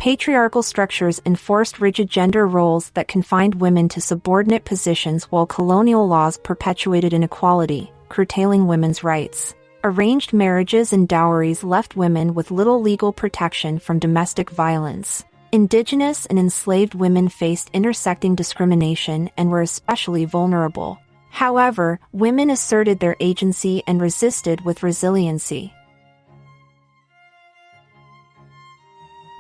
Patriarchal structures enforced rigid gender roles that confined women to subordinate positions, while colonial laws perpetuated inequality, curtailing women's rights. Arranged marriages and dowries left women with little legal protection from domestic violence. Indigenous and enslaved women faced intersecting discrimination and were especially vulnerable. However, women asserted their agency and resisted with resiliency.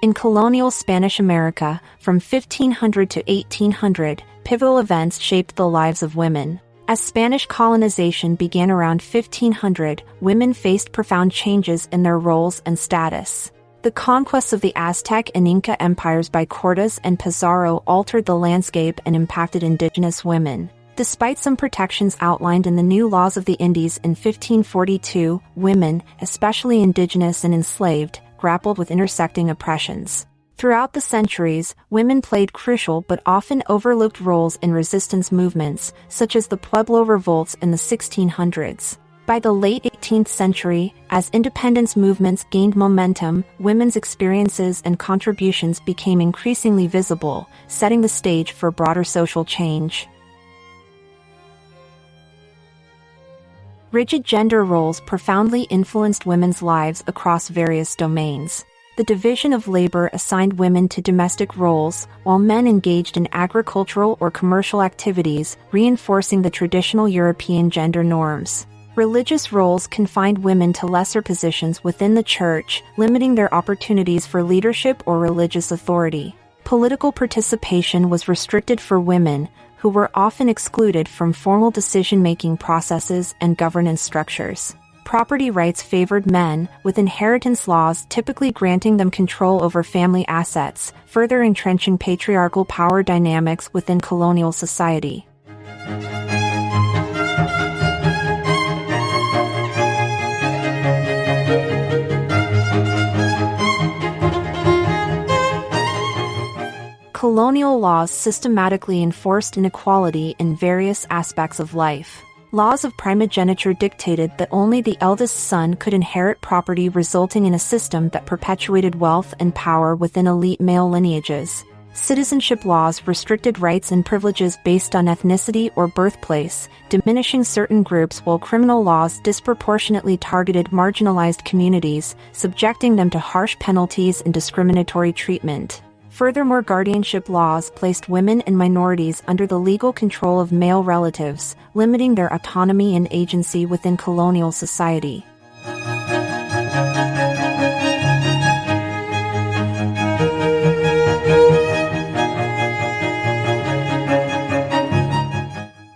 In colonial Spanish America, from 1500 to 1800, pivotal events shaped the lives of women. As Spanish colonization began around 1500, women faced profound changes in their roles and status. The conquests of the Aztec and Inca empires by Cortés and Pizarro altered the landscape and impacted indigenous women. Despite some protections outlined in the new laws of the Indies in 1542, women, especially indigenous and enslaved, grappled with intersecting oppressions. Throughout the centuries, women played crucial but often overlooked roles in resistance movements, such as the Pueblo revolts in the 1600s. By the late 18th century, as independence movements gained momentum, women's experiences and contributions became increasingly visible, setting the stage for broader social change. Rigid gender roles profoundly influenced women's lives across various domains. The division of labor assigned women to domestic roles, while men engaged in agricultural or commercial activities, reinforcing the traditional European gender norms. Religious roles confined women to lesser positions within the church, limiting their opportunities for leadership or religious authority. Political participation was restricted for women, who were often excluded from formal decision-making processes and governance structures. Property rights favored men, with inheritance laws typically granting them control over family assets, further entrenching patriarchal power dynamics within colonial society. Colonial laws systematically enforced inequality in various aspects of life. Laws of primogeniture dictated that only the eldest son could inherit property, resulting in a system that perpetuated wealth and power within elite male lineages. Citizenship laws restricted rights and privileges based on ethnicity or birthplace, diminishing certain groups, while criminal laws disproportionately targeted marginalized communities, subjecting them to harsh penalties and discriminatory treatment. Furthermore, guardianship laws placed women and minorities under the legal control of male relatives, limiting their autonomy and agency within colonial society.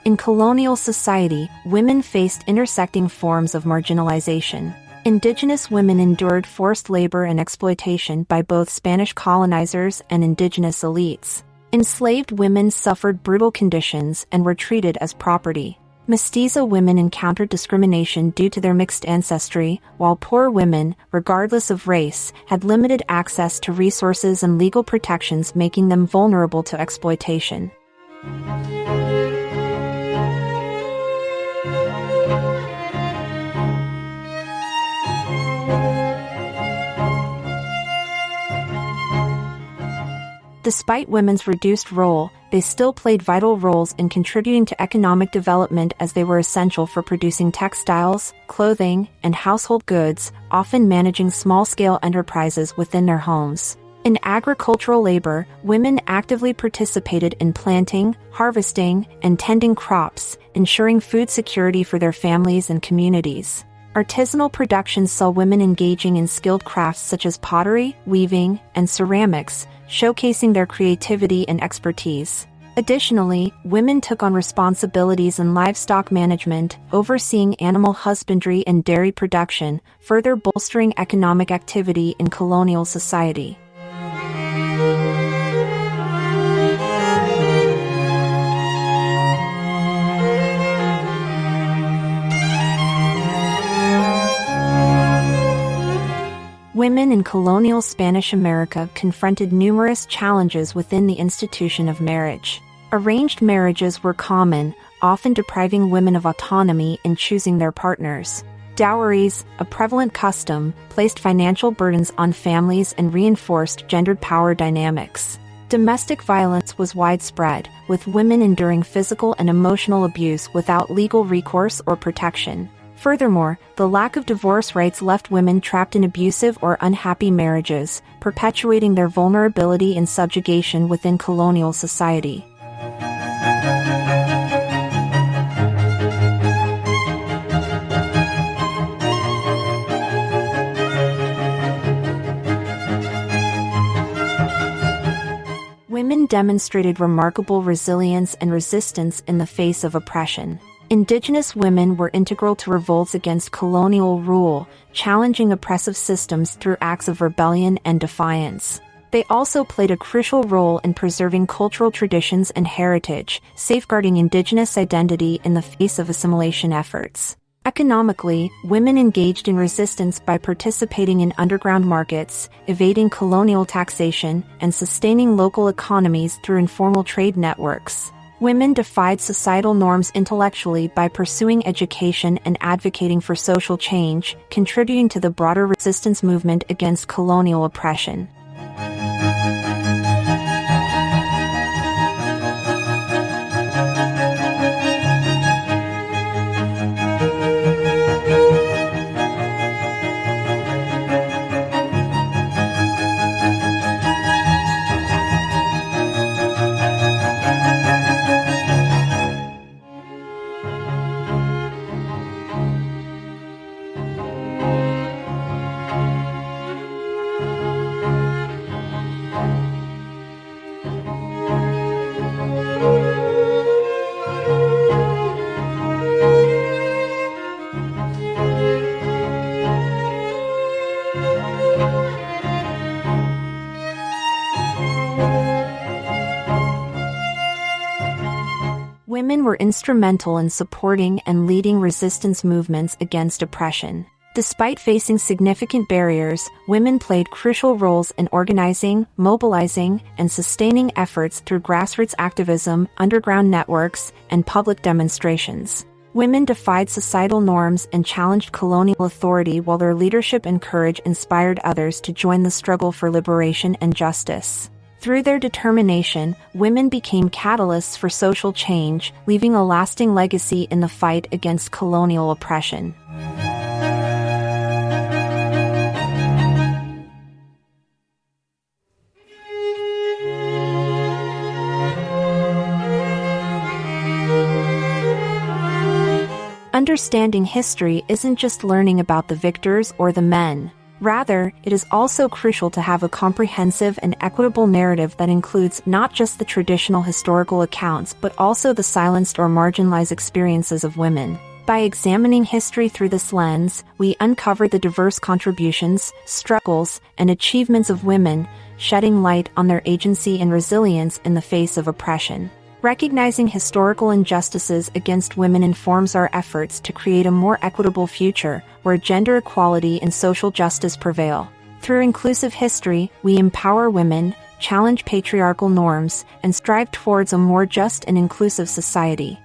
In colonial society, women faced intersecting forms of marginalization. Indigenous women endured forced labor and exploitation by both Spanish colonizers and indigenous elites. Enslaved women suffered brutal conditions and were treated as property. Mestizo women encountered discrimination due to their mixed ancestry, while poor women, regardless of race, had limited access to resources and legal protections, making them vulnerable to exploitation. Despite women's reduced role, they still played vital roles in contributing to economic development, as they were essential for producing textiles, clothing, and household goods, often managing small-scale enterprises within their homes. In agricultural labor, women actively participated in planting, harvesting, and tending crops, ensuring food security for their families and communities. Artisanal production saw women engaging in skilled crafts such as pottery, weaving, and ceramics, showcasing their creativity and expertise. Additionally, women took on responsibilities in livestock management, overseeing animal husbandry and dairy production, further bolstering economic activity in colonial society. Women in colonial Spanish America confronted numerous challenges within the institution of marriage. Arranged marriages were common, often depriving women of autonomy in choosing their partners. Dowries, a prevalent custom, placed financial burdens on families and reinforced gendered power dynamics. Domestic violence was widespread, with women enduring physical and emotional abuse without legal recourse or protection. Furthermore, the lack of divorce rights left women trapped in abusive or unhappy marriages, perpetuating their vulnerability and subjugation within colonial society. Women demonstrated remarkable resilience and resistance in the face of oppression. Indigenous women were integral to revolts against colonial rule, challenging oppressive systems through acts of rebellion and defiance. They also played a crucial role in preserving cultural traditions and heritage, safeguarding Indigenous identity in the face of assimilation efforts. Economically, women engaged in resistance by participating in underground markets, evading colonial taxation, and sustaining local economies through informal trade networks. Women defied societal norms intellectually by pursuing education and advocating for social change, contributing to the broader resistance movement against colonial oppression. Women were instrumental in supporting and leading resistance movements against oppression. Despite facing significant barriers, women played crucial roles in organizing, mobilizing, and sustaining efforts through grassroots activism, underground networks, and public demonstrations. Women defied societal norms and challenged colonial authority, while their leadership and courage inspired others to join the struggle for liberation and justice. Through their determination, women became catalysts for social change, leaving a lasting legacy in the fight against colonial oppression. Understanding history isn't just learning about the victors or the men. Rather, it is also crucial to have a comprehensive and equitable narrative that includes not just the traditional historical accounts but also the silenced or marginalized experiences of women. By examining history through this lens, we uncover the diverse contributions, struggles, and achievements of women, shedding light on their agency and resilience in the face of oppression. Recognizing historical injustices against women informs our efforts to create a more equitable future, where gender equality and social justice prevail. Through inclusive history, we empower women, challenge patriarchal norms, and strive towards a more just and inclusive society.